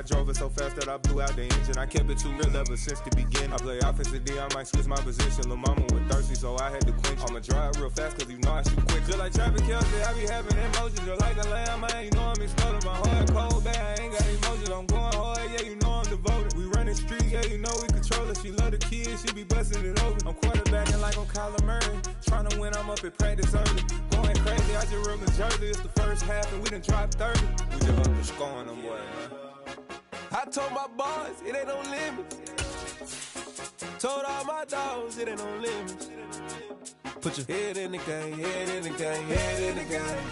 I drove it so fast that I blew out the engine. I kept it too real ever since the beginning. I play offensive D, I might switch my position. Lil' mama was thirsty, so I had to quench. I'ma drive real fast, cause you know I shoot quick. Just like traffic Kelsey, I be having emotions. Just like a lamb, man, you know I'm exploding. My heart cold, bad, I ain't got emotions. I'm going hard, yeah, you know I'm devoted. We running streets, yeah, you know we control it. She love the kids, she be busting it open. I'm quarterbacking like I'm Kyler Murray. Trying to win, I'm up at practice early. Going crazy, I just rode the jersey. It's the first half, and we done dropped 30. We just up the score on them, boy, man. I told my boys, it ain't no limits. Told all my dogs, it ain't no limits. Put your head in the game, head in the game, head in the game.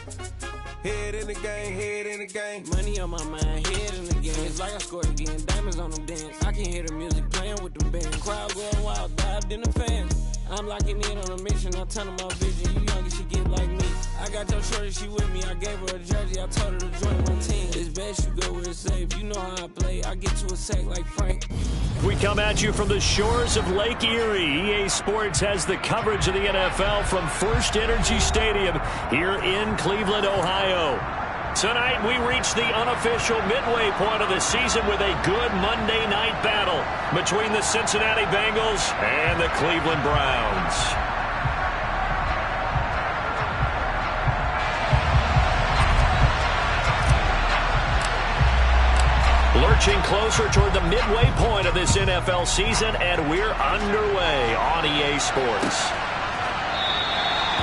Head in the game, head in the game. Money on my mind, head in the game. It's like I scored again, diamonds on them dance. I can hear the music playing with them bands. Crowd going wild, dived in the fans. I'm locking in on a mission, I tell them my vision. You young and she get like me. I got your shorty, she with me. I gave her a jersey, I told her to join my team. It's best you go where it's safe. You know how I play. I get to a sack like Frank. We come at you from the shores of Lake Erie. EA Sports has the coverage of the NFL from First Energy Stadium here in Cleveland, Ohio. Tonight we reach the unofficial midway point of the season with a good Monday night battle between the Cincinnati Bengals and the Cleveland Browns. Lurching closer toward the midway point of this NFL season, and we're underway on EA Sports.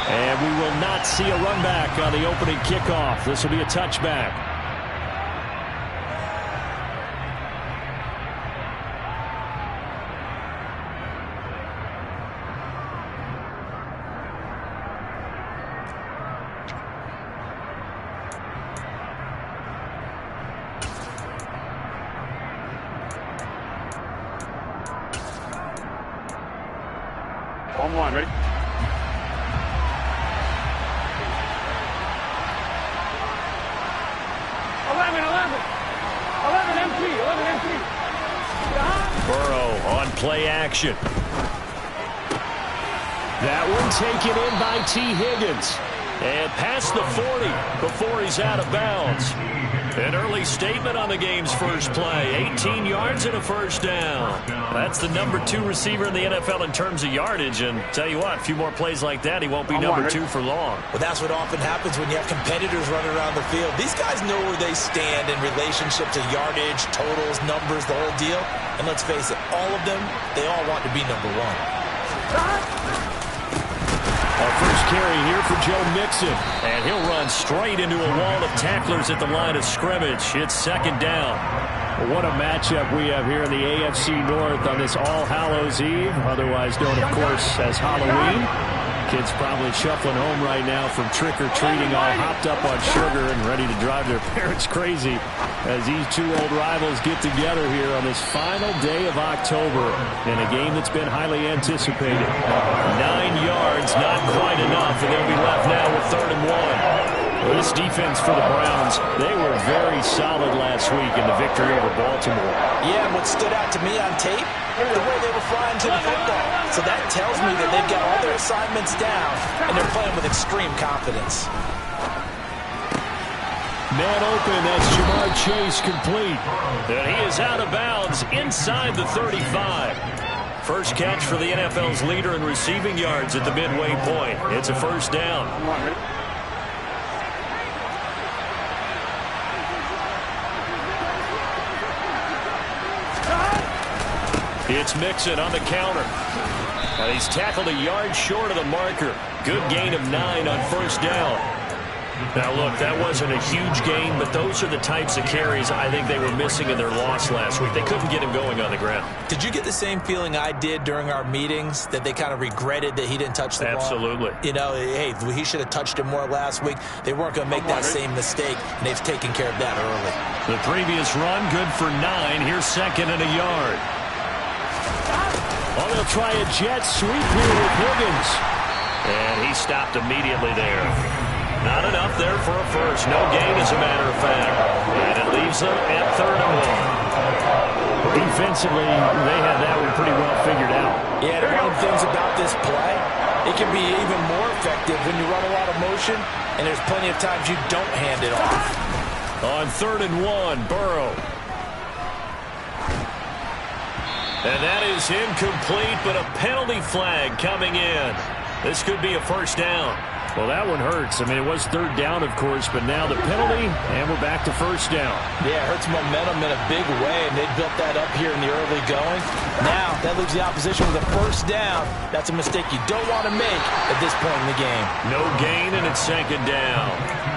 And we will not see a run back on the opening kickoff. This will be a touchback. On the line, ready? Burrow on play action. That one taken in by T. Higgins. And past the 40 before he's out of bounds. An early statement on the game's first play. 18 yards and a first down. That's the number 2 receiver in the NFL in terms of yardage. And tell you what, a few more plays like that, he won't be number 2 for long. Well, that's what often happens when you have competitors running around the field. These guys know where they stand in relationship to yardage, totals, numbers, the whole deal. And let's face it, all of them, they all want to be number 1. Our first carry here for Joe Mixon. And he'll run straight into a wall of tacklers at the line of scrimmage. It's second down. What a matchup we have here in the AFC North on this All Hallows Eve, otherwise known, of course, as Halloween. Kids probably shuffling home right now from trick-or-treating, all hopped up on sugar and ready to drive their parents crazy as these two old rivals get together here on this final day of October in a game that's been highly anticipated. 9 yards, not quite enough, and they'll be left now with 3rd and 1. Well, this defense for the Browns, they were very solid last week in the victory over Baltimore. Yeah, and what stood out to me on tape, the way they were flying to the football. So that tells me that they've got all their assignments down, and they're playing with extreme confidence. Man open, that's Jamar Chase complete. And he is out of bounds inside the 35. First catch for the NFL's leader in receiving yards at the midway point. It's a first down. It's Mixon on the counter. And he's tackled a yard short of the marker. Good gain of 9 on first down. Now, look, that wasn't a huge gain, but those are the types of carries I think they were missing in their loss last week. They couldn't get him going on the ground. Did you get the same feeling I did during our meetings, that they kind of regretted that he didn't touch the ball? Absolutely. You know, hey, he should have touched it more last week. They weren't going to make that same mistake, and they've taken care of that early. The previous run, good for 9. Here's 2nd and a yard. Oh, they'll try a jet sweep here with Higgins. And he stopped immediately there. Not enough there for a first. No gain, as a matter of fact. And it leaves them at 3rd and 1. Defensively, they had that one pretty well figured out. Yeah, one of the things about this play, it can be even more effective when you run a lot of motion, and there's plenty of times you don't hand it off. On 3rd and 1, Burrow. And that is incomplete, but a penalty flag coming in. This could be a first down. Well, that one hurts. I mean, it was third down, of course, but now the penalty, and we're back to first down. Yeah, it hurts momentum in a big way, and they built that up here in the early going. Now, that leaves the opposition with a first down. That's a mistake you don't want to make at this point in the game. No gain, and it's second down.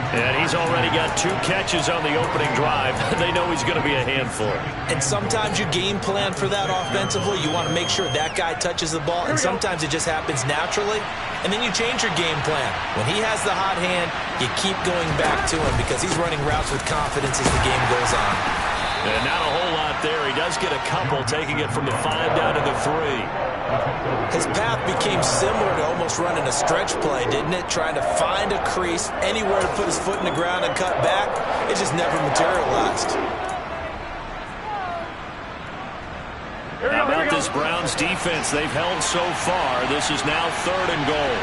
And he's already got 2 catches on the opening drive. They know he's going to be a handful. And sometimes you game plan for that offensively. You want to make sure that guy touches the ball, and sometimes it just happens naturally, and then you change your game plan. When he has the hot hand, you keep going back to him because he's running routes with confidence as the game goes on. And not a whole lot there. He does get a couple, taking it from the 5 down to the 3. His path became similar to almost running a stretch play, didn't it? Trying to find a crease, anywhere to put his foot in the ground and cut back. It just never materialized. How about this Browns defense they've held so far? This is now 3rd and goal.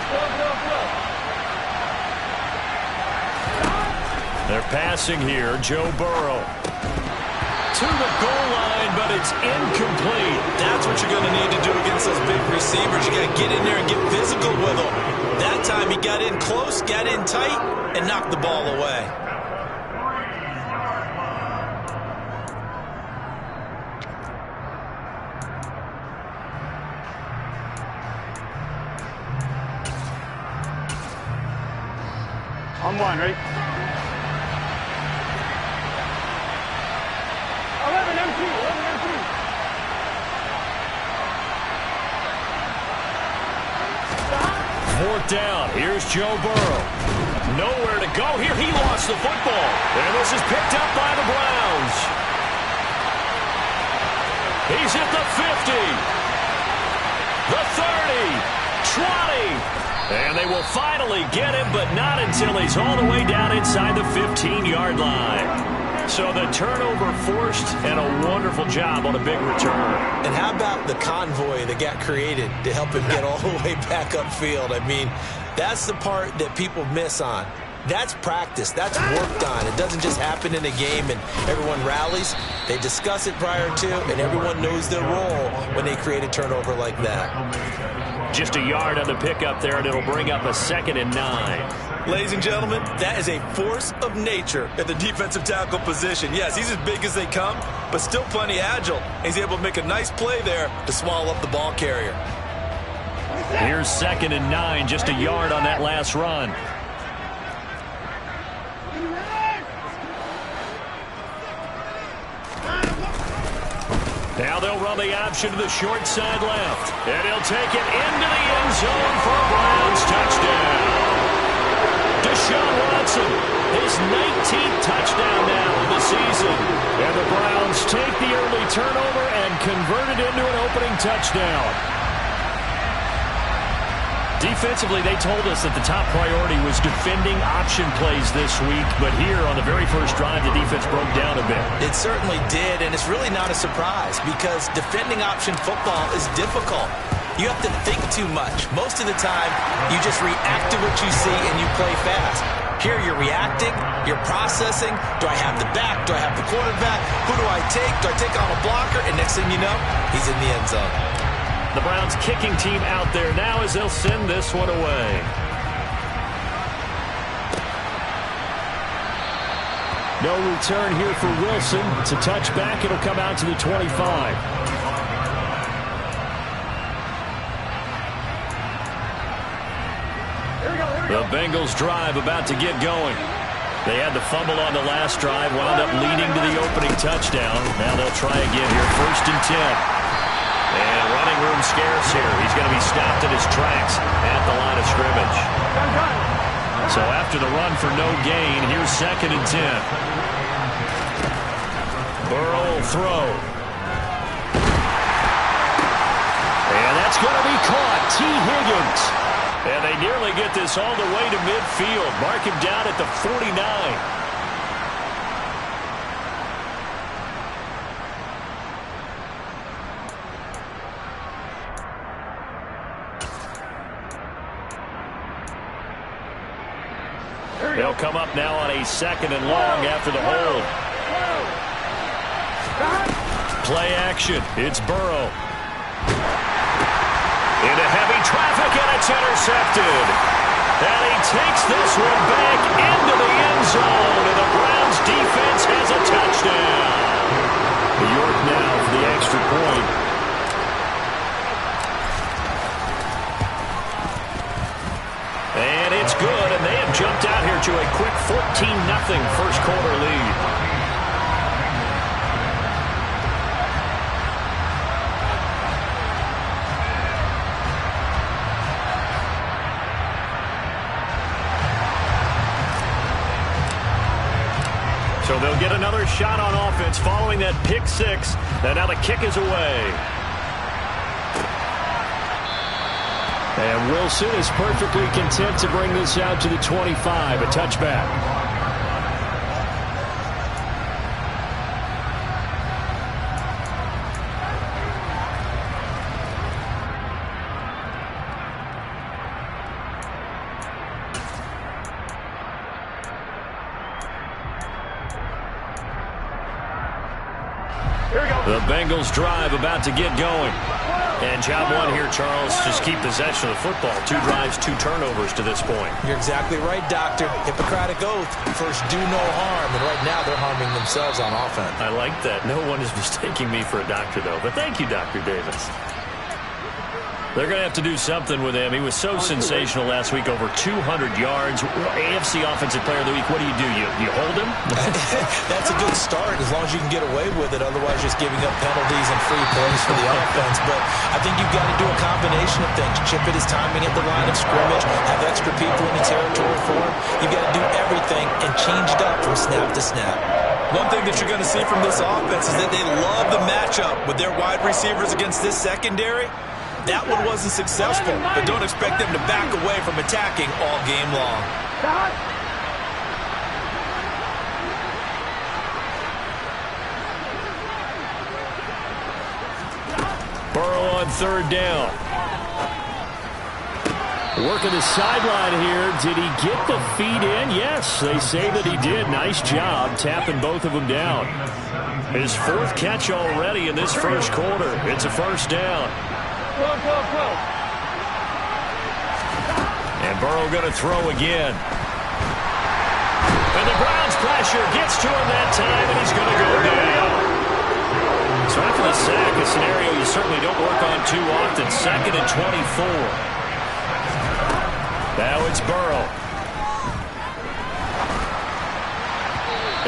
They're passing here. Joe Burrow to the goal line, but it's incomplete. That's what you're going to need to do against those big receivers. You got to get in there and get physical with them. That time he got in close, got in tight, and knocked the ball away. On one, ready? 11 empty. Fourth down. Here's Joe Burrow. Nowhere to go here. He lost the football. And this is picked up by the Browns. He's at the 50. The 30. 20. And they will finally get him, but not until he's all the way down inside the 15-yard line. So the turnover forced, and a wonderful job on a big return. And how about the convoy that got created to help him get all the way back upfield? I mean, that's the part that people miss on. That's practice. That's worked on. It doesn't just happen in a game and everyone rallies. They discuss it prior to, and everyone knows their role when they create a turnover like that. Just a yard on the pickup there, and it'll bring up a 2nd and 9. Ladies and gentlemen, that is a force of nature at the defensive tackle position. Yes, he's as big as they come, but still plenty agile. He's able to make a nice play there to swallow up the ball carrier. Here's 2nd and 9, just a yard on that last run. Now they'll run the option to the short side left. And he'll take it into the end zone for a Browns touchdown. Deshaun Watson, his 19th touchdown now of the season. And the Browns take the early turnover and convert it into an opening touchdown. Defensively, they told us that the top priority was defending option plays this week, but here on the very first drive, the defense broke down a bit. It certainly did, and it's really not a surprise because defending option football is difficult. You have to think too much. Most of the time, you just react to what you see and you play fast. Here, you're reacting, you're processing. Do I have the back? Do I have the quarterback? Who do I take? Do I take on a blocker? And next thing you know, he's in the end zone. The Browns kicking team out there now as they'll send this one away. No return here for Wilson. It's a touchback. It'll come out to the 25. The Bengals drive about to get going. They had the fumble on the last drive, wound up leading to the opening touchdown. Now they'll try again here, 1st and 10. And running room scarce here. He's going to be stopped in his tracks at the line of scrimmage. So after the run for no gain, here's 2nd and 10. Burrow will throw. And that's going to be caught. T. Higgins. And they nearly get this all the way to midfield. Mark him down at the 49. They'll come up now on a 2nd and long after the hold. Play action. It's Burrow. Into heavy traffic, and it's intercepted. And he takes this one back into the end zone, and the Browns defense has a touchdown. New York now for the extra point. And it's good, and they have jumped out here to a quick 14-0 first quarter lead. So they'll get another shot on offense following that pick six. And now the kick is away. And Wilson is perfectly content to bring this out to the 25, a touchback. The Bengals drive about to get going. And job one here, Charles, just keep possession of the football. 2 drives, 2 turnovers to this point. You're exactly right, Doctor. Hippocratic oath. First, do no harm. And right now, they're harming themselves on offense. I like that. No one is mistaking me for a doctor, though. But thank you, Dr. Davis. They're going to have to do something with him. He was so sensational last week, over 200 yards. AFC Offensive Player of the Week, what do? You hold him? That's a good start as long as you can get away with it. Otherwise, just giving up penalties and free plays for the offense. But I think you've got to do a combination of things. Chip it his timing at the line of scrimmage, have extra people in the territory for him. You've got to do everything and change it up from snap to snap. One thing that you're going to see from this offense is that they love the matchup with their wide receivers against this secondary. That one wasn't successful, but don't expect them to back away from attacking all game long. Burrow on 3rd down. Working the sideline here. Did he get the feet in? Yes, they say that he did. Nice job tapping both of them down. His 4th catch already in this first quarter. It's a first down. And Burrow going to throw again. And the Browns pressure gets to him that time, and he's going to go down. So after the sack, a scenario you certainly don't work on too often. 2nd and 24. Now it's Burrow.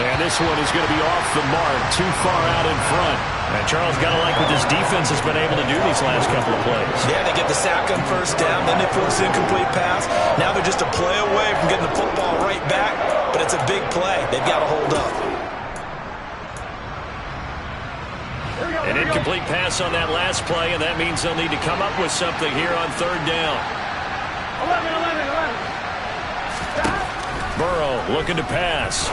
And this one is going to be off the mark, too far out in front. And Charles, got to like what this defense has been able to do these last couple of plays. Yeah, they get the sack on first down, then they force an incomplete pass. Now they're just a play away from getting the football right back, but it's a big play. They've got to hold up. An incomplete pass on that last play, and that means they'll need to come up with something here on 3rd down. 11. Burrow looking to pass.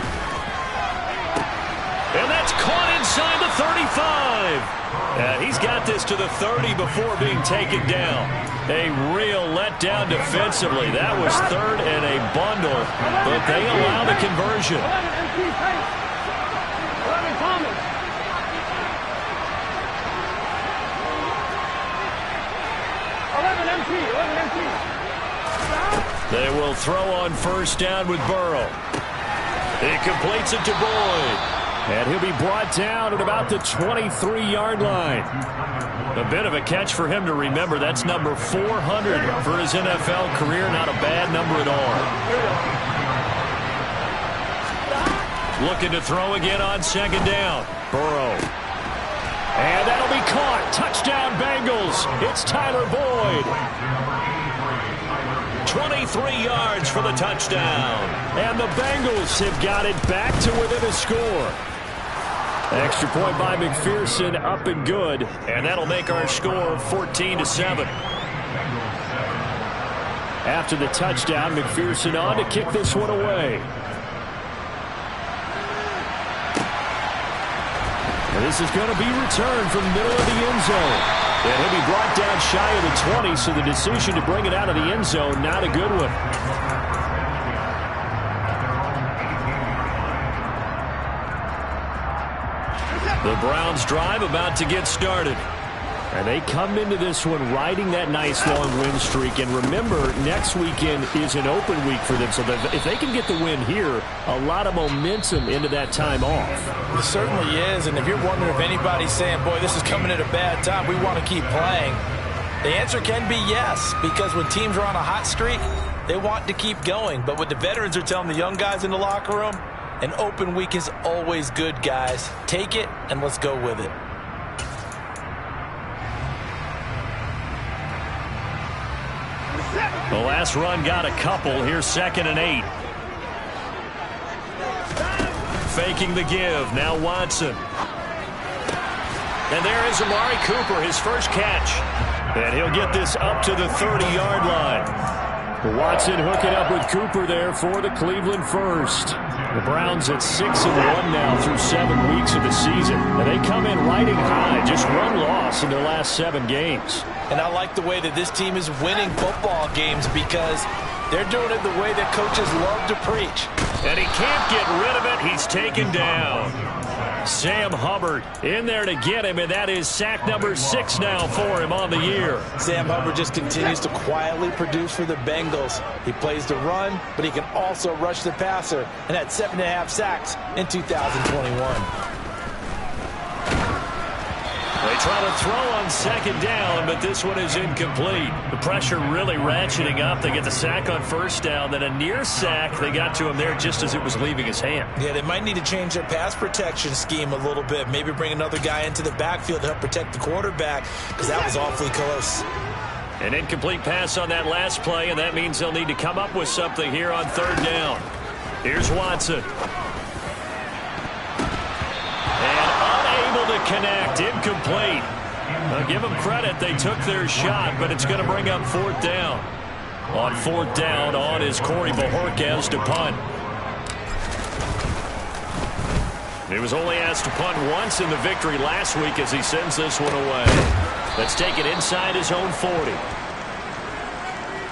And that's caught inside the 35. He's got this to the 30 before being taken down. A real letdown defensively. That was 3rd and a bundle, but they allow the conversion. They will throw on first down with Burrow. He completes it to Boyd. And he'll be brought down at about the 23-yard line. A bit of a catch for him to remember. That's number 400 for his NFL career. Not a bad number at all. Looking to throw again on 2nd down. Burrow. And that'll be caught. Touchdown Bengals. It's Tyler Boyd. 23 yards for the touchdown. And the Bengals have got it back to within a score. Extra point by McPherson, up and good. And that'll make our score 14-7. After the touchdown, McPherson on to kick this one away. And this is going to be returned from the middle of the end zone. And he'll be brought down shy of the 20, so the decision to bring it out of the end zone, not a good one. The Browns drive about to get started. And they come into this one riding that nice long win streak. And remember, next weekend is an open week for them. So if they can get the win here, a lot of momentum into that time off. It certainly is. And if you're wondering if anybody's saying, boy, this is coming at a bad time, we want to keep playing, the answer can be yes. Because when teams are on a hot streak, they want to keep going. But what the veterans are telling the young guys in the locker room, an open week is always good, guys. Take it and let's go with it. The last run got a couple. Here's 2nd and 8. Faking the give. Now Watson. And there is Amari Cooper, his first catch. And he'll get this up to the 30-yard line. Watson hooking up with Cooper there for the Cleveland first. The Browns at 6-1 now through 7 weeks of the season. And they come in riding high, just one loss in their last 7 games. And I like the way that this team is winning football games because they're doing it the way that coaches love to preach. And he can't get rid of it. He's taken down. Sam Hubbard in there to get him, and that is sack number 6 now for him on the year. Sam Hubbard just continues to quietly produce for the Bengals. He plays the run, but he can also rush the passer, and had 7.5 sacks in 2021. They try to throw on 2nd down, but this one is incomplete. The pressure really ratcheting up. They get the sack on 1st down, then a near sack. They got to him there just as it was leaving his hand. Yeah, they might need to change their pass protection scheme a little bit. Maybe bring another guy into the backfield to help protect the quarterback because that was awfully close. An incomplete pass on that last play, and that means they'll need to come up with something here on 3rd down. Here's Watson. To connect, incomplete. Now give them credit, they took their shot, but it's going to bring up 4th down. On 4th down, on is Corey Bojorquez to punt. He was only asked to punt once in the victory last week as he sends this one away. Let's take it inside his own 40.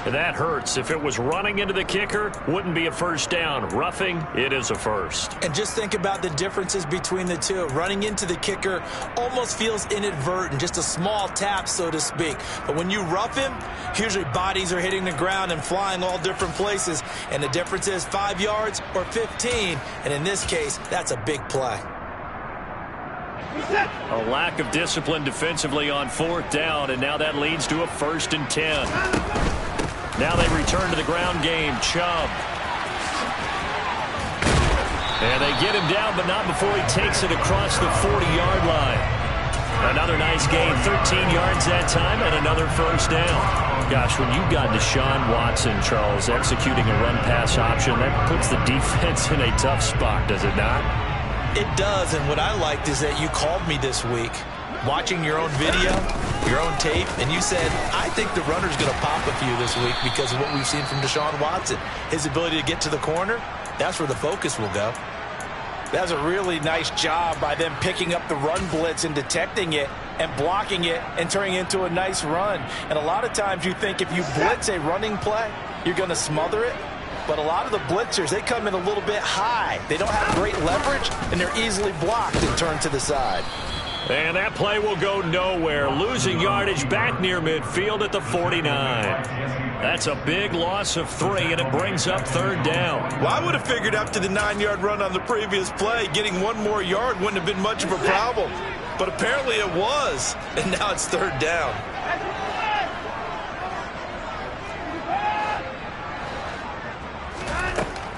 And that hurts. If it was running into the kicker, wouldn't be a 1st down. Roughing, it is a 1st. And just think about the differences between the two. Running into the kicker almost feels inadvertent, just a small tap, so to speak. But when you rough him, usually bodies are hitting the ground and flying all different places. And the difference is 5 yards or 15. And in this case, that's a big play. A lack of discipline defensively on 4th down, and now that leads to a 1st and 10. Now they return to the ground game. Chubb. And they get him down, but not before he takes it across the 40-yard line. Another nice gain, 13 yards that time, and another 1st down. Gosh, when you've got Deshaun Watson, Charles, executing a run-pass option, that puts the defense in a tough spot, does it not? It does, and what I liked is that you called me this week, watching your own video, your own tape, and you said, I think the runner's going to pop a few this week because of what we've seen from Deshaun Watson. His ability to get to the corner, that's where the focus will go. That's a really nice job by them picking up the run blitz and detecting it and blocking it and turning it into a nice run. And a lot of times you think if you blitz a running play, you're going to smother it. But a lot of the blitzers, they come in a little bit high. They don't have great leverage, and they're easily blocked and turned to the side. And that play will go nowhere. Losing yardage back near midfield at the 49. That's a big loss of 3, and it brings up 3rd down. Well, I would have figured after the 9-yard run on the previous play, getting 1 more yard wouldn't have been much of a problem. But apparently it was, and now it's 3rd down.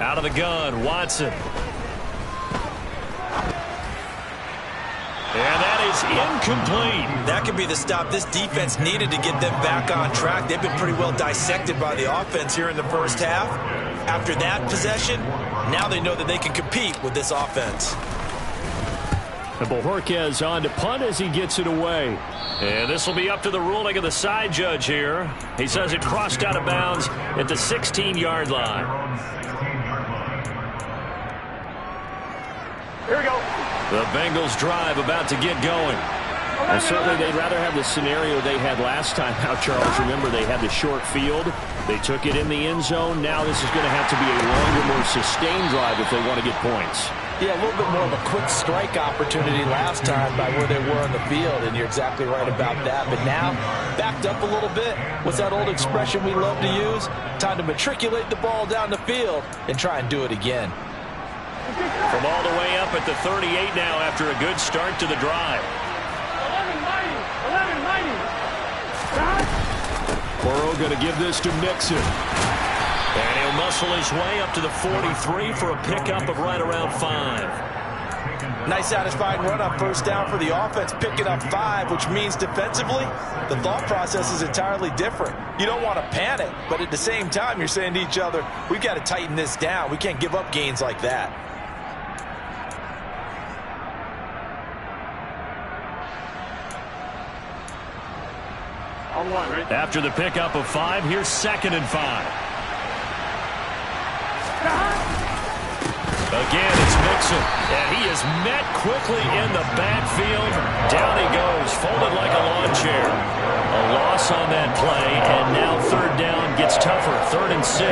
Out of the gun, Watson. And that is incomplete. That could be the stop this defense needed to get them back on track. They've been pretty well dissected by the offense here in the first half. After that possession, now they know that they can compete with this offense. And Bojorquez on to punt as he gets it away. And this will be up to the ruling of the side judge here. He says it crossed out of bounds at the 16-yard line. Here we go. The Bengals drive about to get going. And certainly they'd rather have the scenario they had last time out, Charles. Remember, they had the short field. They took it in the end zone. Now this is going to have to be a longer, more sustained drive if they want to get points. Yeah, a little bit more of a quick strike opportunity last time by where they were on the field, and you're exactly right about that. But now, backed up a little bit. What's that old expression we love to use? Time to matriculate the ball down the field and try and do it again. From all the way up at the 38 now after a good start to the drive. 11-90. Burrow going to give this to Mixon. And he'll muscle his way up to the 43 for a pickup of right around 5. Nice satisfying run on first down for the offense, picking up 5, which means defensively, the thought process is entirely different. You don't want to panic, but at the same time, you're saying to each other, we've got to tighten this down. We can't give up gains like that. On one, right? After the pickup of 5, here's 2nd and 5. Again, it's Mixon, and he is met quickly in the backfield. Down he goes, folded like a lawn chair. A loss on that play, and now 3rd down gets tougher, 3rd and 6.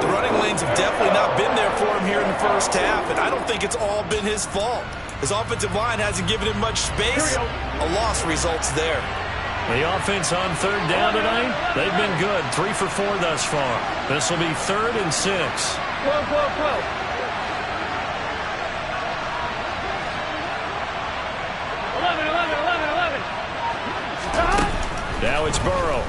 The running lanes have definitely not been there for him here in the first half, and I don't think it's all been his fault. His offensive line hasn't given him much space. A loss results there. The offense on 3rd down tonight, they've been good, 3 for 4 thus far. This will be 3rd and 6. 12. 11. Now it's Burrow.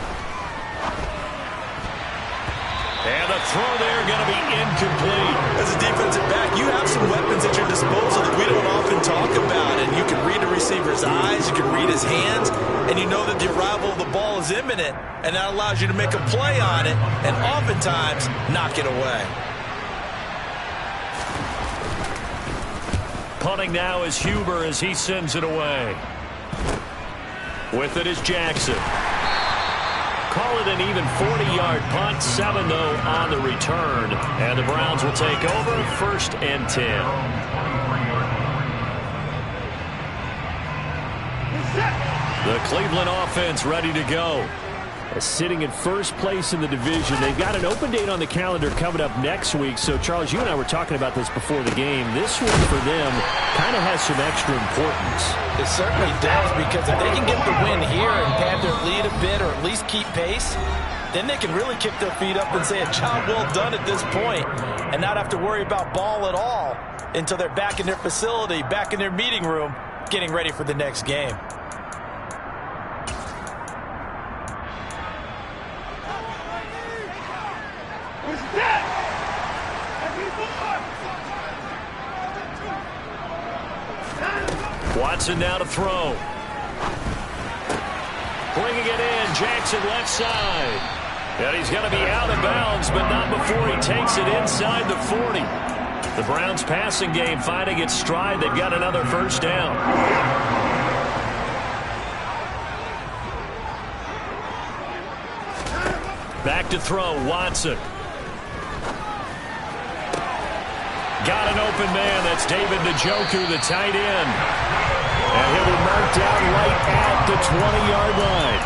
And the throw there going to be incomplete. As a defensive back, you have some weapons at your disposal that we don't often talk about. And you can read a receiver's eyes, you can read his hands, and you know that the arrival of the ball is imminent. And that allows you to make a play on it and oftentimes knock it away. Punting now is Huber as he sends it away. With it is Jackson. Call it an even 40-yard punt, 7 though on the return. And the Browns will take over, 1st and 10. The Cleveland offense ready to go. Sitting in first place in the division. They've got an open date on the calendar coming up next week. So, Charles, you and I were talking about this before the game. This one for them kind of has some extra importance. It certainly does, because if they can get the win here and pad their lead a bit or at least keep pace, then they can really kick their feet up and say a job well done at this point and not have to worry about ball at all until they're back in their facility, back in their meeting room, getting ready for the next game. Watson now to throw. Bringing it in, Jackson left side. And he's going to be out of bounds, but not before he takes it inside the 40. The Browns passing game finding its stride. They've got another 1st down. Back to throw, Watson. Got an open man. That's David Njoku, the tight end. And he'll be marked down right at the 20-yard line.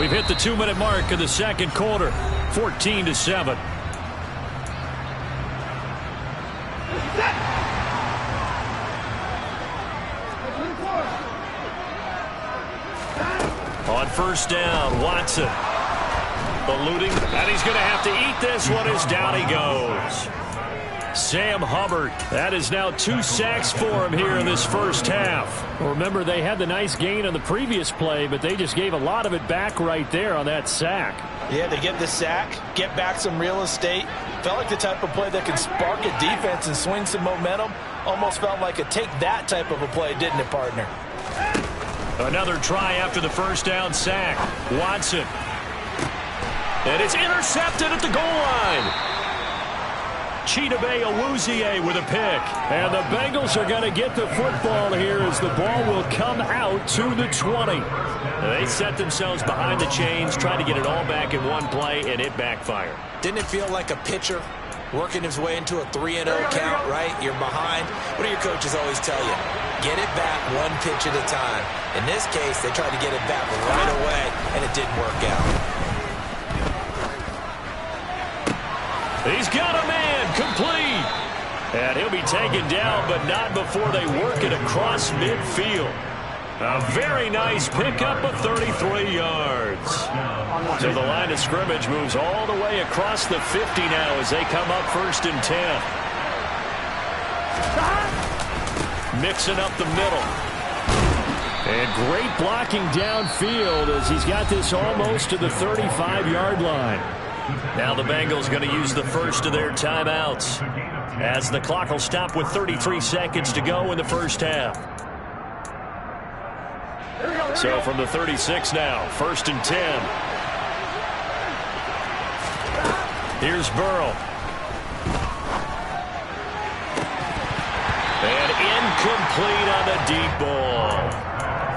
We've hit the 2-minute mark of the 2nd quarter, 14-7. On 1st down, Watson. Eluding, and he's going to have to eat this one as down he goes. Sam Hubbard, that is now 2 sacks for him here in this first half. Remember, they had the nice gain on the previous play, but they just gave a lot of it back right there on that sack. Yeah, they get the sack, get back some real estate. Felt like the type of play that can spark a defense and swing some momentum. Almost felt like a take that type of a play, didn't it, partner? Another try after the 1st down sack. Watson. And it's intercepted at the goal line. Chidobe Awuzie with a pick. And the Bengals are going to get the football here as the ball will come out to the 20. They set themselves behind the chains, trying to get it all back in one play, and it backfired. Didn't it feel like a pitcher working his way into a 3-0 count, right? You're behind. What do your coaches always tell you? Get it back 1 pitch at a time. In this case, they tried to get it back right away, and it didn't work out. He's got a man, complete. And he'll be taken down, but not before they work it across midfield. A very nice pickup of 33 yards. So the line of scrimmage moves all the way across the 50 now as they come up 1st and 10. Mixing up the middle. And great blocking downfield as he's got this almost to the 35-yard line. Now the Bengals going to use the first of their timeouts as the clock will stop with 33 seconds to go in the first half. So from the 36 now, 1st and 10. Here's Burrow. And incomplete on the deep ball.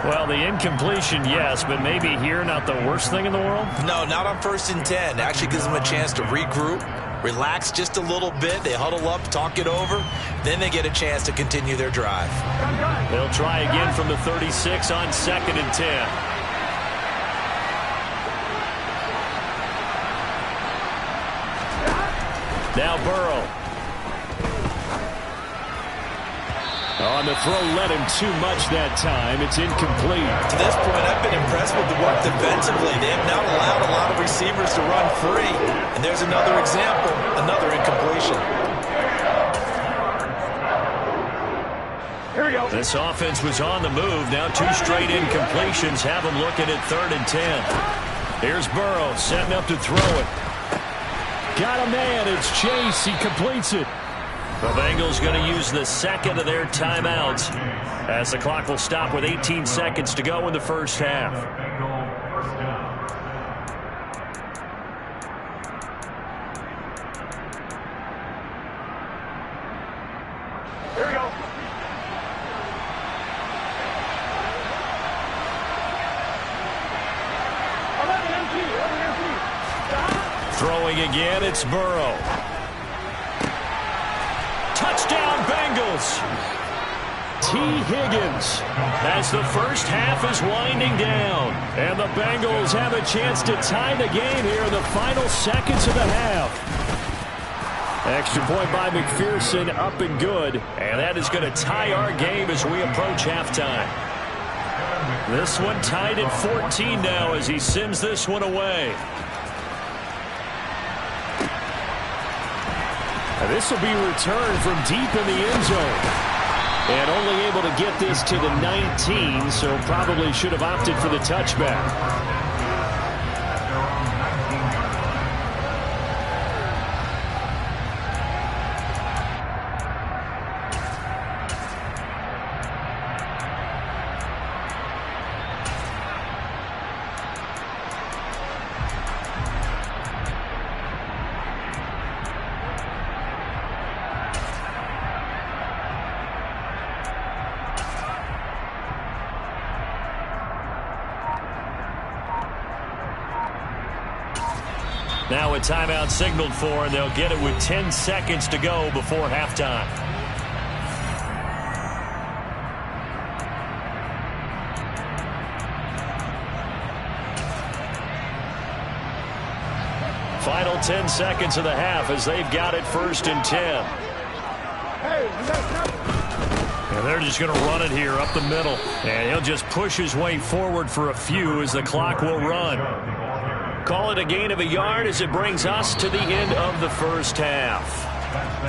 Well, the incompletion, yes, but maybe here not the worst thing in the world? No, not on 1st and 10. Actually gives them a chance to regroup, relax just a little bit. They huddle up, talk it over. Then they get a chance to continue their drive. They'll try again from the 36 on 2nd and 10. Now Burrow. On the throw, led him too much that time. It's incomplete. To this point, I've been impressed with the work defensively. They have not allowed a lot of receivers to run free. And there's another example, another incompletion. Here we go. This offense was on the move. Now 2 straight incompletions have them looking at 3rd and 10. Here's Burrow setting up to throw it. Got a man. It's Chase. He completes it. The Bengals going to use the second of their timeouts as the clock will stop with 18 seconds to go in the first half. Here we go. Throwing again, it's Burrow. Touchdown, Bengals. T. Higgins as the first half is winding down. And the Bengals have a chance to tie the game here in the final seconds of the half. Extra point by McPherson, up and good. And that is going to tie our game as we approach halftime. This one tied at 14 now as he sends this one away. This will be returned from deep in the end zone. And only able to get this to the 19, so probably should have opted for the touchback. Now a timeout signaled for, and they'll get it with 10 seconds to go before halftime. Final 10 seconds of the half as they've got it 1st and 10. And they're just going to run it here up the middle. And he'll just push his way forward for a few as the clock will run. Call it a gain of a yard as it brings us to the end of the first half.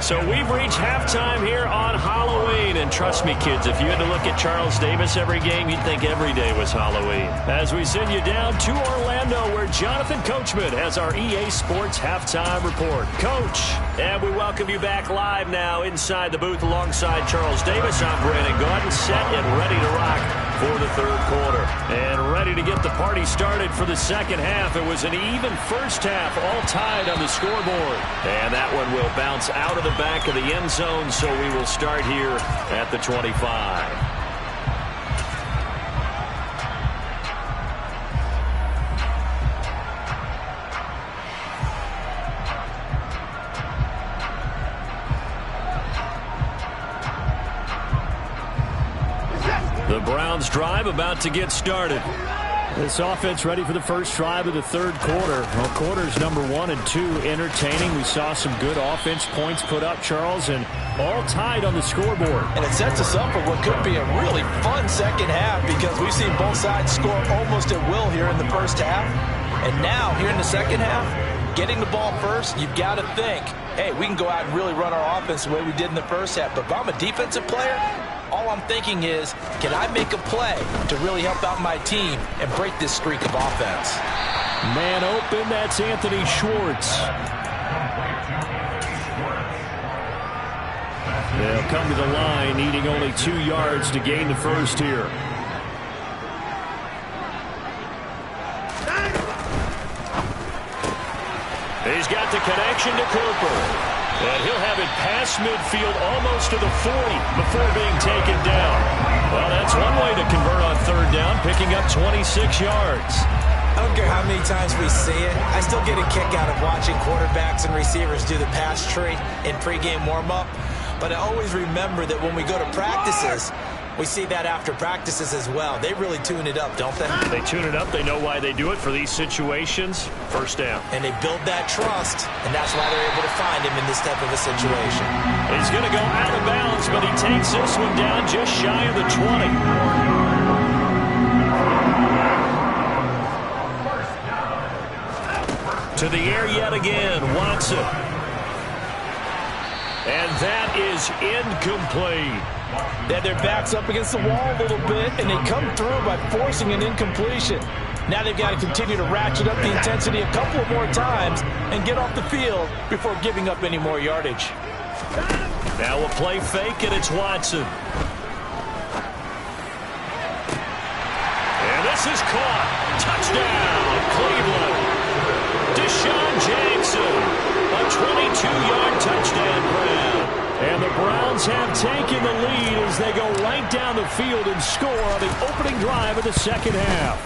So we've reached halftime here on Halloween. And trust me, kids, if you had to look at Charles Davis every game, you'd think every day was Halloween. As we send you down to Orlando, where Jonathan Coachman has our EA Sports Halftime Report. Coach, and we welcome you back live now inside the booth alongside Charles Davis. I'm Brandon Gaudin, set and ready to rock for the third quarter. And ready to get the party started for the second half. It was an even first half, all tied on the scoreboard. And that one will bounce out of the back of the end zone, so we will start here at the 25. The Browns drive about to get started. This offense ready for the first drive of the third quarter. Well, quarters number 1 and 2 entertaining. We saw some good offense points put up, Charles, and all tied on the scoreboard. And it sets us up for what could be a really fun second half because we've seen both sides score almost at will here in the first half. And now, here in the second half, getting the ball first, you've got to think, hey, we can go out and really run our offense the way we did in the first half. But if I'm a defensive player, all I'm thinking is, can I make a play to really help out my team and break this streak of offense? Man open, that's Anthony Schwartz. They'll come to the line, needing only 2 yards to gain the first here. He's got the connection to Cooper. And he'll have it past midfield almost to the 40 before being taken down. Well, that's one way to convert on third down, picking up 26 yards. I don't care how many times we see it. I still get a kick out of watching quarterbacks and receivers do the pass tree in pregame warm-up. But I always remember that when we go to practices, we see that after practices as well. They really tune it up, don't they? They tune it up. They know why they do it for these situations. First down. And they build that trust, and that's why they're able to find him in this type of a situation. He's going to go out of bounds, but he takes this one down just shy of the 20. To the air yet again, Watson. And that is incomplete. They had their backs up against the wall a little bit, and they come through by forcing an incompletion. Now they've got to continue to ratchet up the intensity a couple of more times and get off the field before giving up any more yardage. Now we'll play fake, and it's Watson. And this is caught. Touchdown, Cleveland. Deshaun Jackson, a 22-yard touchdown grab. And the Browns have taken the lead as they go right down the field and score on the opening drive of the second half.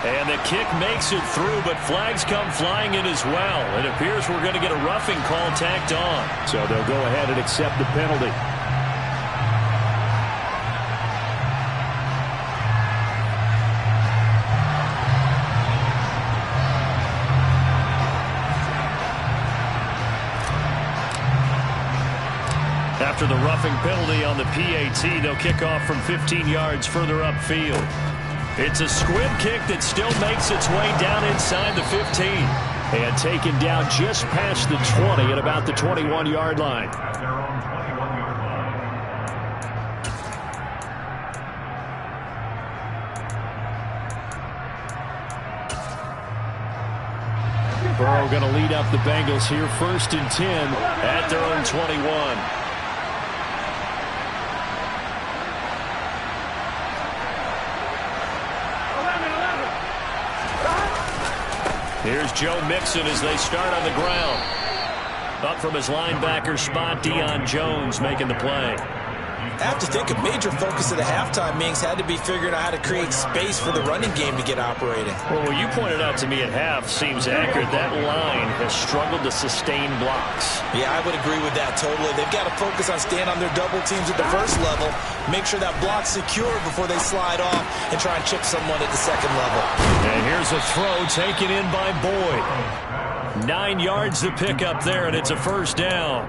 And the kick makes it through, but flags come flying in as well. It appears we're going to get a roughing call tacked on. So they'll go ahead and accept the penalty. After the roughing penalty on the PAT, they'll kick off from 15 yards further upfield. It's a squib kick that still makes its way down inside the 15. And taken down just past the 20 at about the 21-yard line. Burrow going to lead up the Bengals here, 1st and 10 at their own 21. Here's Joe Mixon as they start on the ground. Up from his linebacker spot, Deion Jones making the play. I have to think a major focus of the halftime meetings had to be figuring out how to create space for the running game to get operating. Well, what you pointed out to me at half seems accurate. That line has struggled to sustain blocks. Yeah, I would agree with that totally. They've got to focus on staying on their double teams at the first level, make sure that block's secure before they slide off and try and chip someone at the second level. And here's a throw taken in by Boyd. 9 yards to pick up there, and it's a first down.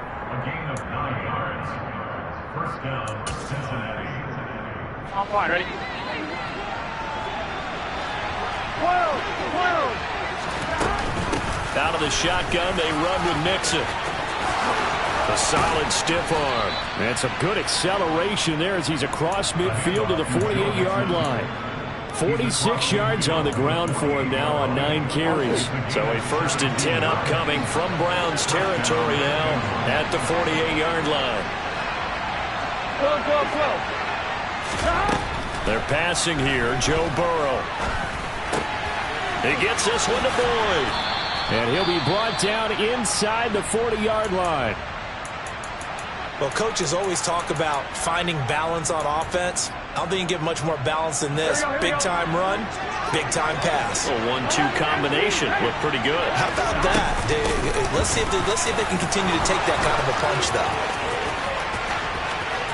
On fine, ready? Out of the shotgun, they run with Mixon. A solid stiff arm. And some good acceleration there as he's across midfield to the 48-yard line. 46 yards on the ground for him now on 9 carries. So a 1st and 10 upcoming from Browns territory now at the 48-yard line. Go. They're passing here, Joe Burrow. He gets this one to Boyd. And he'll be brought down inside the 40-yard line. Well, coaches always talk about finding balance on offense. I don't think you can get much more balance than this. Big-time run, big-time pass. A 1-2 combination looked pretty good. How about that? Let's see if they can continue to take that kind of a punch, though.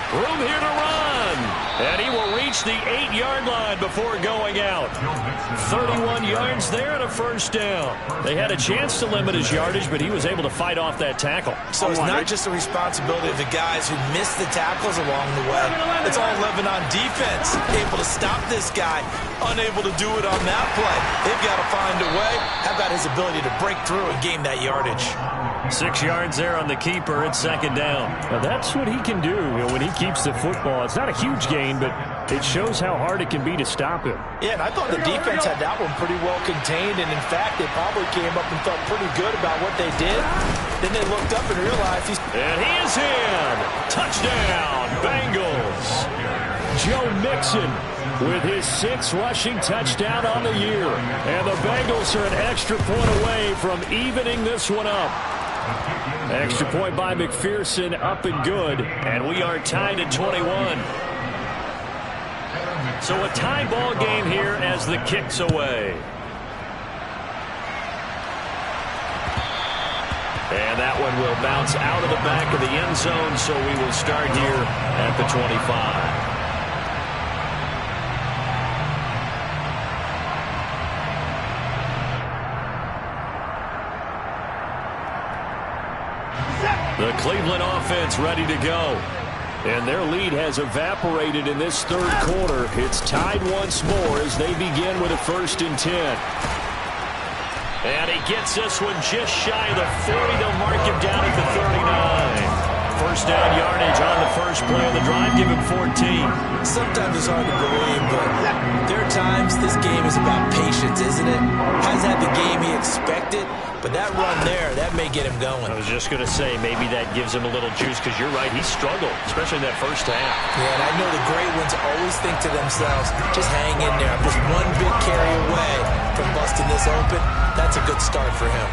Room here to run. And he will reach the 8-yard line before going out. 31 yards there and a first down. They had a chance to limit his yardage, but he was able to fight off that tackle. So it's not just the responsibility of the guys who missed the tackles along the way. It's all Lebanon defense, able to stop this guy, unable to do it on that play. They've got to find a way. How about his ability to break through and gain that yardage? 6 yards there on the keeper. It's second down. Now that's what he can do, when he keeps the football. It's not a huge gain, but it shows how hard it can be to stop him. Yeah, and I thought the defense had that one pretty well contained, and in fact, they probably came up and felt pretty good about what they did. Then they looked up and realized he's... And he is in! Touchdown, Bengals! Joe Mixon with his 6th rushing touchdown on the year. And the Bengals are an extra point away from evening this one up. Extra point by McPherson, up and good. And we are tied at 21. So a tie ball game here as the kick's away. And that one will bounce out of the back of the end zone, so we will start here at the 25. The Cleveland offense ready to go. And their lead has evaporated in this third quarter. It's tied once more as they begin with a 1st and 10. And he gets this one just shy of the 40. They'll mark him down at the 39. First down yardage on the first play of the drive. Give him 14. Sometimes it's hard to believe, but there are times this game is about patience, isn't it? Hasn't had the game he expected, but that run there, that may get him going. I was just going to say, maybe that gives him a little juice, because you're right, he struggled, especially in that first half. Yeah, and I know the great ones always think to themselves, just hang in there. I'm just one big carry away from busting this open. That's a good start for him.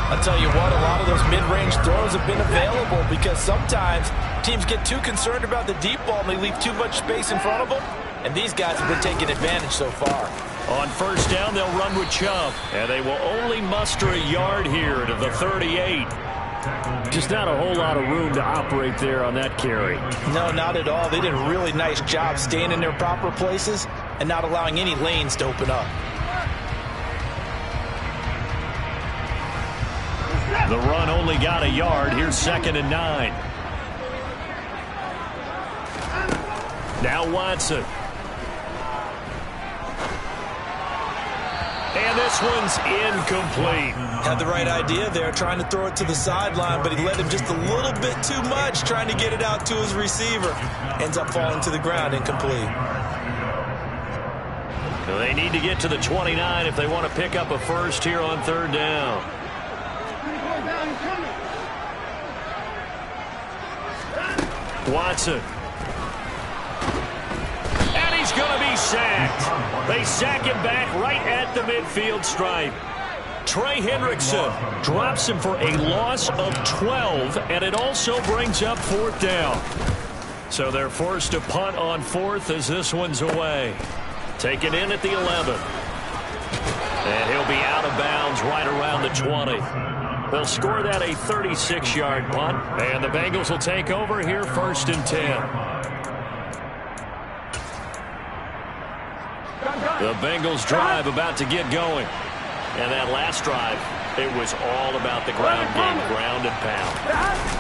I'll tell you what, a lot of those mid-range throws have been available because sometimes teams get too concerned about the deep ball and they leave too much space in front of them, and these guys have been taking advantage so far. On first down, they'll run with Chubb, and they will only muster a yard here to the 38. Just not a whole lot of room to operate there on that carry. No, not at all. They did a really nice job staying in their proper places and not allowing any lanes to open up. The run only got a yard. Here's 2nd and 9. Now Watson. And this one's incomplete. Had the right idea there, trying to throw it to the sideline, but he let him just a little bit too much, trying to get it out to his receiver. Ends up falling to the ground, incomplete. So they need to get to the 29 if they want to pick up a first here on 3rd down. Watson. And he's going to be sacked. They sack him back right at the midfield stripe. Trey Hendrickson drops him for a loss of 12, and it also brings up 4th down. So they're forced to punt on 4th as this one's away. Taken in at the 11. And he'll be out of bounds right around the 20. They'll score that a 36-yard punt, and the Bengals will take over here 1st and 10. The Bengals drive about to get going. And that last drive, it was all about the ground game, ground and pound.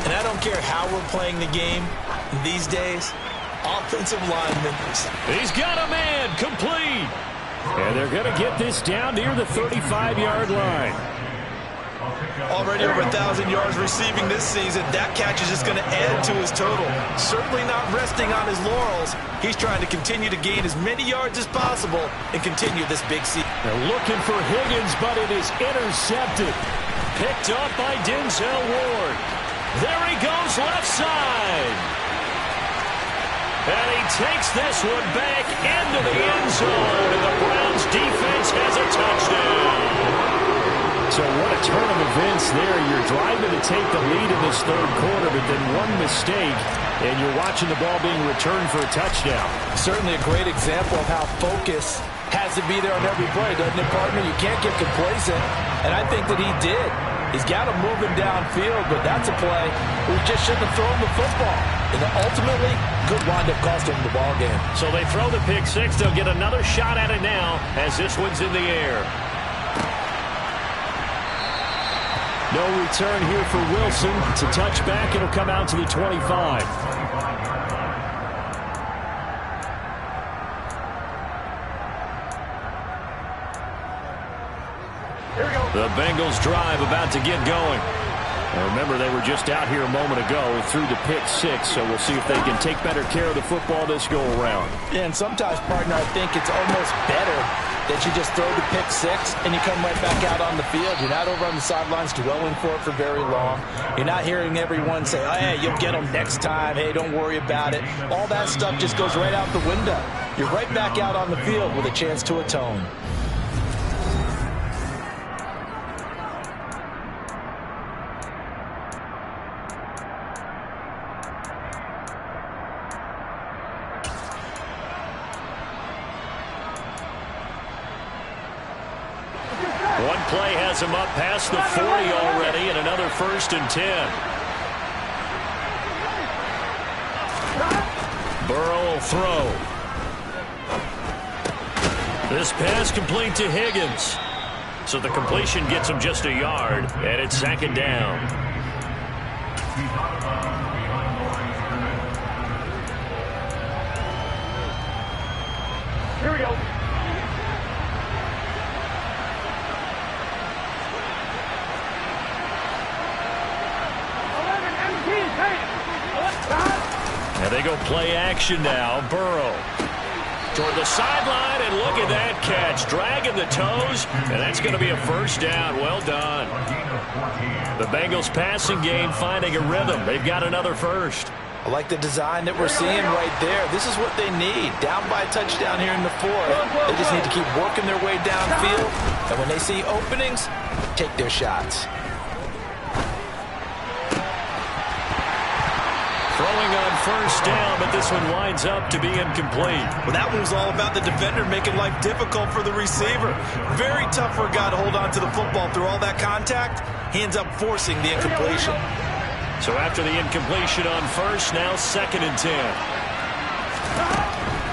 And I don't care how we're playing the game these days, offensive linemen. He's got a man, complete. And they're going to get this down near the 35-yard line. Already over 1,000 yards receiving this season. That catch is just going to add to his total. Certainly not resting on his laurels. He's trying to continue to gain as many yards as possible and continue this big season. They're looking for Higgins, but it is intercepted. Picked up by Denzel Ward. There he goes left side. And he takes this one back into the end zone. And the Browns defense has a touchdown. So what a turn of events there. You're driving to take the lead in this third quarter, but then one mistake, and you're watching the ball being returned for a touchdown. Certainly a great example of how focus has to be there on every play, doesn't it, partner? You can't get complacent, and I think that he did. He's got him moving downfield, but that's a play where he just shouldn't have thrown the football. And ultimately, good windup cost him the ball game. So they throw the pick six. They'll get another shot at it now as this one's in the air. No return here for Wilson. It's a touchback. It'll come out to the 25. The Bengals drive about to get going. Now remember, they were just out here a moment ago through the pick six, so we'll see if they can take better care of the football this go-around. Yeah, and sometimes, partner, I think it's almost better that you just throw the pick six and you come right back out on the field. You're not over on the sidelines dwelling for it for very long. You're not hearing everyone say, oh, hey, you'll get them next time. Hey, don't worry about it. All that stuff just goes right out the window. You're right back out on the field with a chance to atone. One play has him up past the 40 already, and another 1st and 10. Burrow will throw. This pass complete to Higgins. So the completion gets him just a yard, and it's 2nd down. Here we go. And they go play action now. Burrow toward the sideline, and look at that catch. Dragging the toes, and that's going to be a 1st down. Well done. The Bengals passing game finding a rhythm. They've got another 1st. I like the design that we're seeing right there. This is what they need. Down by a touchdown here in the 4th. They just need to keep working their way downfield. And when they see openings, take their shots. Throwing on 1st down, but this one winds up to be incomplete. Well, that one was all about the defender making life difficult for the receiver. Very tough for a guy to hold on to the football through all that contact. He ends up forcing the incompletion. So after the incompletion on 1st, now 2nd and 10.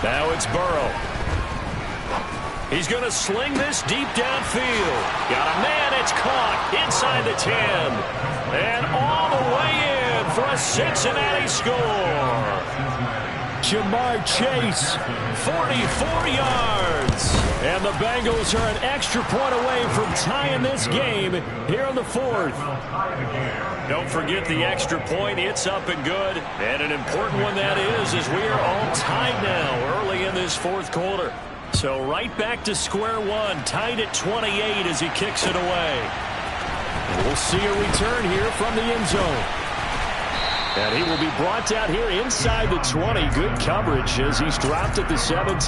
Now it's Burrow. He's going to sling this deep downfield. Got a man, it's caught inside the 10. And all the way in for a Cincinnati score. Jamar Chase, 44 yards. And the Bengals are an extra point away from tying this game here in the 4th. Don't forget the extra point. It's up and good. And an important one that is, as we are all tied now early in this 4th quarter. So right back to square one, tied at 28 as he kicks it away. We'll see a return here from the end zone. And he will be brought down here inside the 20. Good coverage as he's dropped at the 17.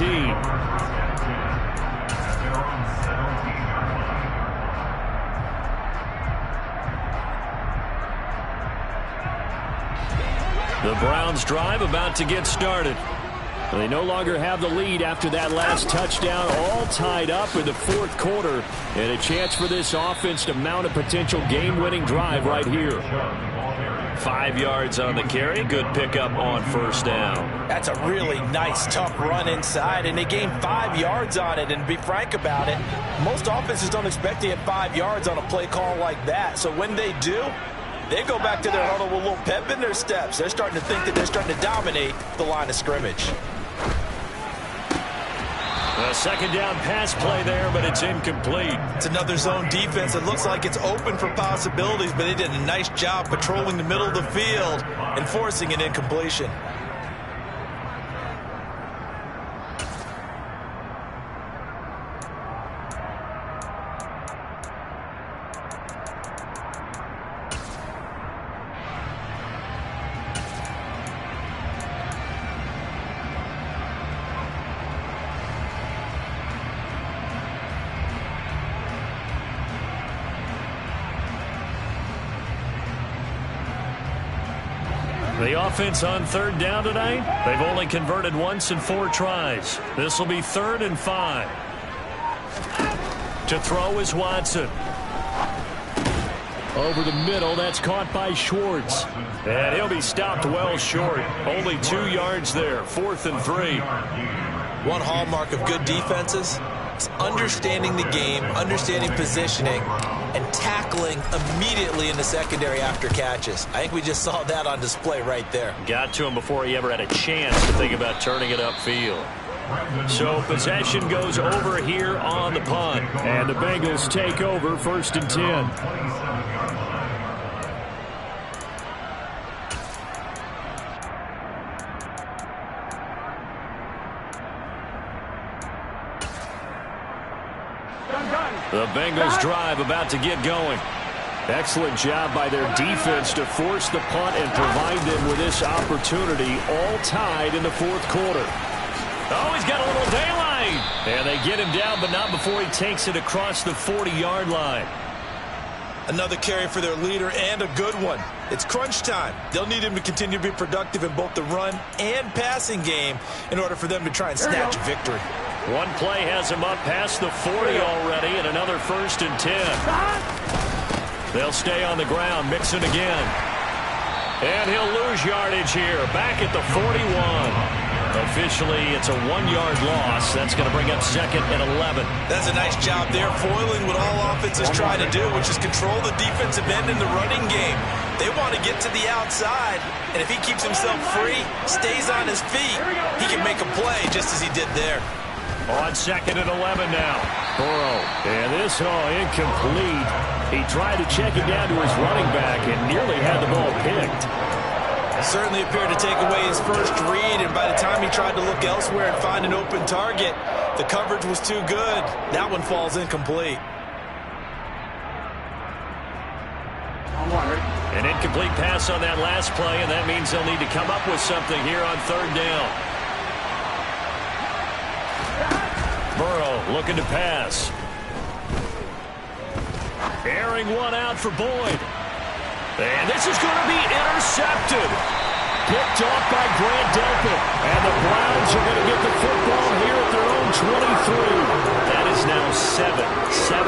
The Browns drive about to get started. They no longer have the lead after that last touchdown, all tied up in the 4th quarter, and a chance for this offense to mount a potential game-winning drive right here. 5 yards on the carry. Good pickup on 1st down. That's a really nice, tough run inside, and they gained 5 yards on it. And to be frank about it, most offenses don't expect to get 5 yards on a play call like that. So when they do, they go back to their huddle with a little pep in their steps. They're starting to think that they're starting to dominate the line of scrimmage. A 2nd down pass play there, but it's incomplete. It's another zone defense. It looks like it's open for possibilities, but they did a nice job patrolling the middle of the field and forcing an incompletion. The offense on 3rd down tonight, they've only converted once in 4 tries. This will be 3rd and 5. To throw is Watson. Over the middle, that's caught by Schwartz. And he'll be stopped well short. Only 2 yards there, 4th and 3. One hallmark of good defenses is understanding the game, understanding positioning, and tackling immediately in the secondary after catches. I think we just saw that on display right there. Got to him before he ever had a chance to think about turning it upfield. So possession goes over here on the punt. And the Bengals take over 1st and 10. The Bengals drive about to get going. Excellent job by their defense to force the punt and provide them with this opportunity, all tied in the 4th quarter. Oh, he's got a little daylight. And they get him down, but not before he takes it across the 40-yard line. Another carry for their leader, and a good one. It's crunch time. They'll need him to continue to be productive in both the run and passing game in order for them to try and snatch a victory. One play has him up past the 40 already, and another 1st and 10. They'll stay on the ground, Mixon again. And he'll lose yardage here, back at the 41. Officially, it's a 1-yard loss. That's going to bring up 2nd and 11. That's a nice job there, foiling what all offenses try to do, which is control the defensive end in the running game. They want to get to the outside, and if he keeps himself free, stays on his feet, he can make a play just as he did there. On 2nd and 11 now. Burrow. And this, incomplete. He tried to check it down to his running back and nearly had the ball picked. Certainly appeared to take away his first read, and by the time he tried to look elsewhere and find an open target, the coverage was too good. That one falls incomplete. An incomplete pass on that last play, and that means they'll need to come up with something here on 3rd down. Burrow looking to pass. Airing one out for Boyd. And this is going to be intercepted. Picked off by Grant Delpit. And the Browns are going to get the football here at their own 23. That is now 7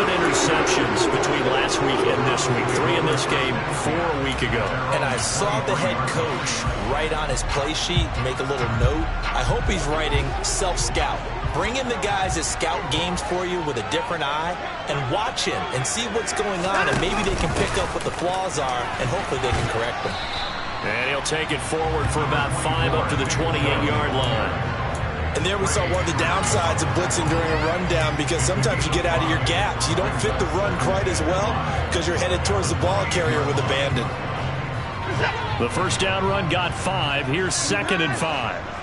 interceptions between last week and this week. 3 in this game, 4 a week ago. And I saw the head coach write on his play sheet, make a little note. I hope he's writing self-scout. Bring in the guys that scout games for you with a different eye and watch him and see what's going on, and maybe they can pick up what the flaws are, and hopefully they can correct them. And he'll take it forward for about 5 up to the 28-yard line. And there we saw one of the downsides of blitzing during a rundown, because sometimes you get out of your gaps. You don't fit the run quite as well because you're headed towards the ball carrier with abandon. The first down run got 5. Here's 2nd and 5.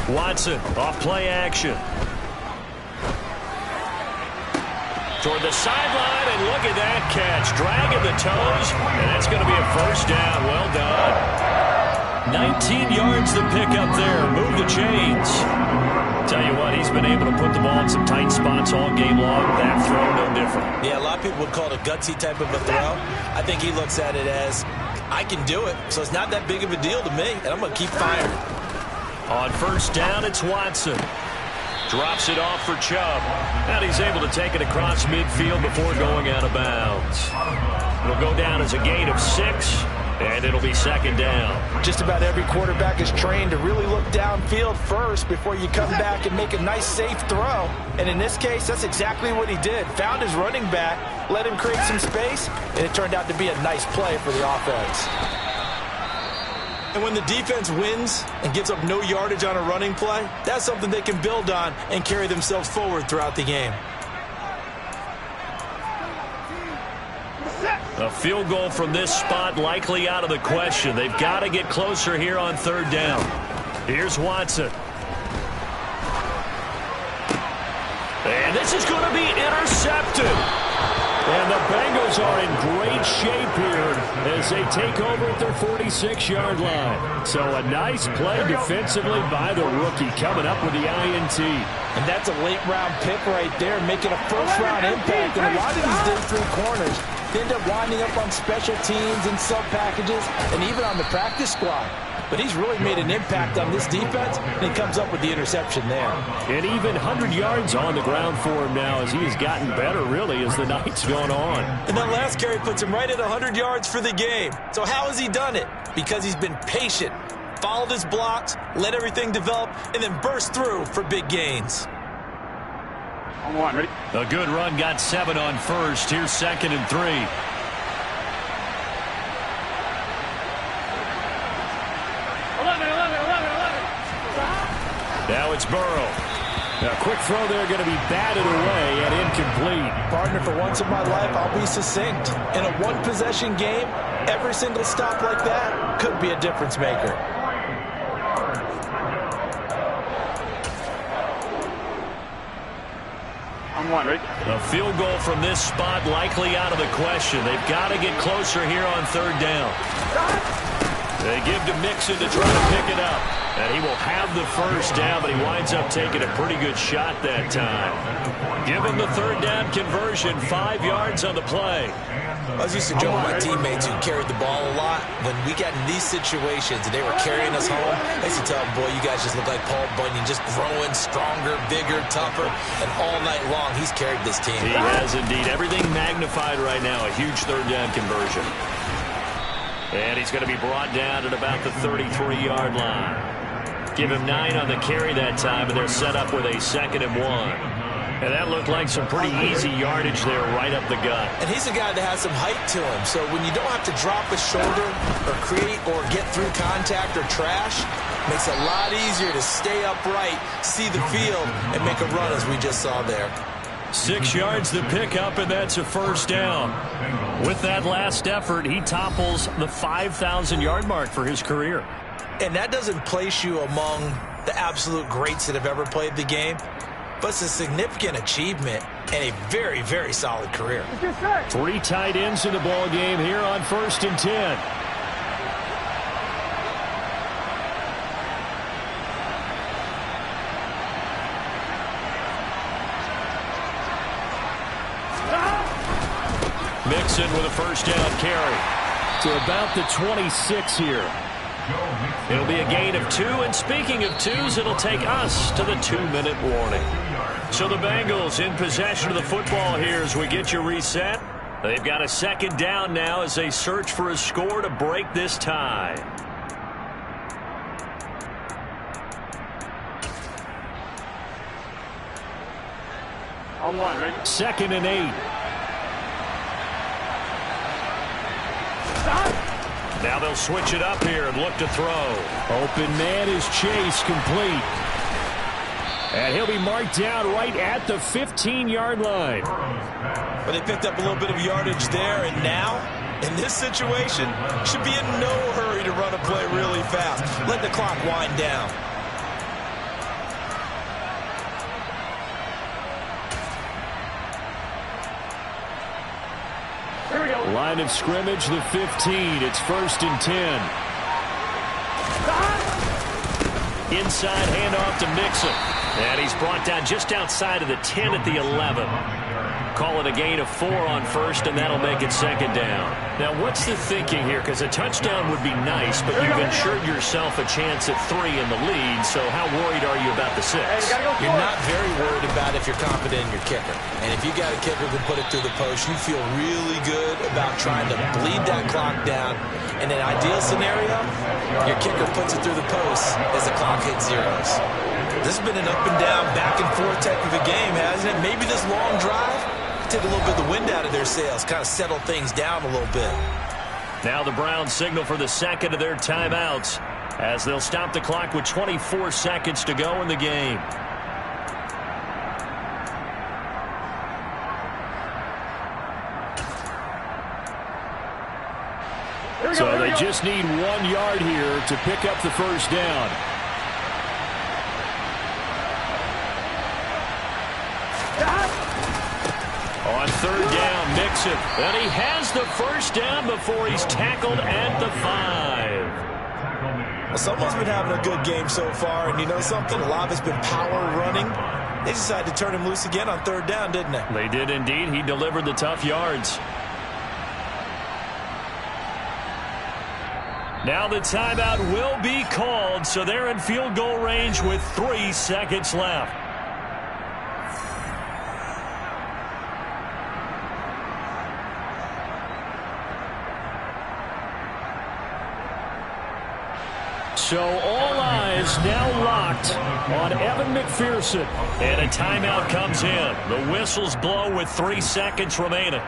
Watson off play action. Toward the sideline, and look at that catch. Dragging the toes, and that's going to be a 1st down. Well done. 19 yards to pick up there. Move the chains. Tell you what, he's been able to put the ball in some tight spots all game long. That throw, no different. Yeah, a lot of people would call it a gutsy type of a throw. I think he looks at it as, I can do it, so it's not that big of a deal to me, and I'm going to keep firing. On 1st down, it's Watson. Drops it off for Chubb. And he's able to take it across midfield before going out of bounds. It'll go down as a gain of 6, and it'll be 2nd down. Just about every quarterback is trained to really look downfield first before you come back and make a nice, safe throw. And in this case, that's exactly what he did. Found his running back, let him create some space, and it turned out to be a nice play for the offense. And when the defense wins and gives up no yardage on a running play, that's something they can build on and carry themselves forward throughout the game. A field goal from this spot likely out of the question. They've got to get closer here on 3rd down. Here's Watson. And this is going to be intercepted. And the Bengals are in great shape here as they take over at their 46-yard line. So a nice play defensively by the rookie, coming up with the INT. And that's a late-round pick right there, making a first-round impact. And a lot of these day 3 corners end up winding up on special teams and sub-packages and even on the practice squad. but he's really made an impact on this defense, and he comes up with the interception there. And even 100 yards on the ground for him now as he has gotten better, really, as the night's gone on. And that last carry puts him right at 100 yards for the game. So how has he done it? Because he's been patient, followed his blocks, let everything develop, and then burst through for big gains. On one, ready? A good run, got 7 on first. Here's 2nd and 3. Now it's Burrow. A quick throw there going to be batted away and incomplete. Partner, for once in my life, I'll be succinct. In a one-possession game, every single stop like that could be a difference maker. On one, ready? A field goal from this spot likely out of the question. They've got to get closer here on 3rd down. They give to Mixon to try to pick it up. And he will have the 1st down, but he winds up taking a pretty good shot that time. Give him the 3rd down conversion, 5 yards on the play. I was used to joke with my teammates who carried the ball a lot. When we got in these situations and they were carrying us home, I used to tell them, boy, you guys just look like Paul Bunyan, just growing stronger, bigger, tougher, and all night long he's carried this team. He has indeed. Everything magnified right now. A huge 3rd down conversion. And he's going to be brought down at about the 33-yard line. Give him 9 on the carry that time, and they're set up with a 2nd and 1. And that looked like some pretty easy yardage there right up the gut. And he's a guy that has some height to him, so when you don't have to drop a shoulder or create or get through contact or trash, makes it a lot easier to stay upright, see the field, and make a run as we just saw there. 6 yards the pickup, and that's a 1st down. With that last effort, he topples the 5,000-yard mark for his career. And that doesn't place you among the absolute greats that have ever played the game, but it's a significant achievement and a very, very solid career. 3 tight ends in the ball game here on 1st and 10. Mixon with a 1st down carry. To about the 26 here. It'll be a gain of 2, and speaking of 2s, it'll take us to the 2-minute warning. So the Bengals in possession of the football here as we get you reset. They've got a 2nd down now as they search for a score to break this tie. On one, ready? 2nd and 8. Now they'll switch it up here and look to throw. Open man is Chase, complete. And he'll be marked down right at the 15-yard line. But they picked up a little bit of yardage there, and now, in this situation, should be in no hurry to run a play really fast. Let the clock wind down. Here we go. Line of scrimmage, the 15. It's 1st and 10. Inside handoff to Mixon. And he's brought down just outside of the 10 at the 11. Call it a gain of 4 on 1st, and that'll make it 2nd down. Now, what's the thinking here? Because a touchdown would be nice, but you've insured yourself a chance at 3 in the lead, so how worried are you about the 6? You're not very worried about if you're confident in your kicker. And if you got a kicker who can put it through the post, you feel really good about trying to bleed that clock down. In an ideal scenario, your kicker puts it through the post as the clock hits zeros. This has been an up and down, back and forth type of a game, hasn't it? Maybe this long drive take a little bit of the wind out of their sails, kind of settle things down a little bit. Now the Browns signal for the 2nd of their timeouts as they'll stop the clock with 24 seconds to go in the game. So they just need 1 yard here to pick up the 1st down. On 3rd down, Mixon. And he has the 1st down before he's tackled at the 5. Well, someone's been having a good game so far, and you know something? A lot of it's been power running. They decided to turn him loose again on 3rd down, didn't they? They did indeed. He delivered the tough yards. Now the timeout will be called, so they're in field goal range with 3 seconds left. So all eyes now locked on Evan McPherson. And a timeout comes in. The whistles blow with 3 seconds remaining.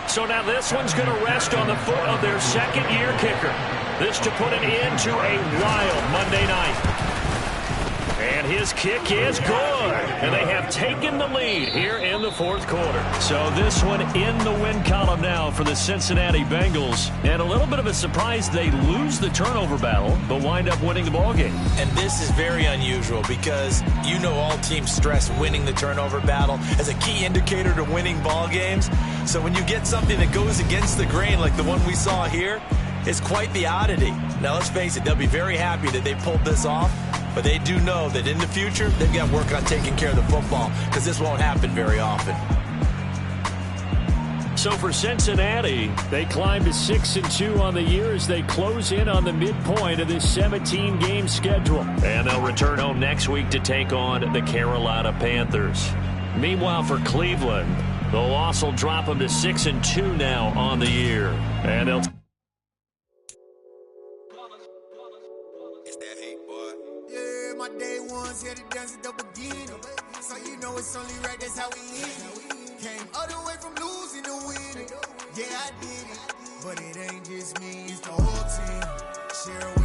So now this one's going to rest on the foot of their second-year kicker. This to put an end to a wild Monday night. And his kick is good. And they have taken the lead here in the fourth quarter. So this one in the win column now for the Cincinnati Bengals. And a little bit of a surprise, they lose the turnover battle, but wind up winning the ballgame. And this is very unusual because you know all teams stress winning the turnover battle as a key indicator to winning ball games. So when you get something that goes against the grain like the one we saw here, it's quite the oddity. Now let's face it, they'll be very happy that they pulled this off. But they do know that in the future, they've got to work on taking care of the football because this won't happen very often. So for Cincinnati, they climb to 6-2 on the year as they close in on the midpoint of this 17-game schedule. And they'll return home next week to take on the Carolina Panthers. Meanwhile, for Cleveland, the loss will drop them to 6-2 now on the year. And they'll... My day ones here to dance at the beginning. So you know it's only right, that's how we live. Came all the way from losing to winning. Yeah, I did it. But it ain't just me, it's the whole team. Share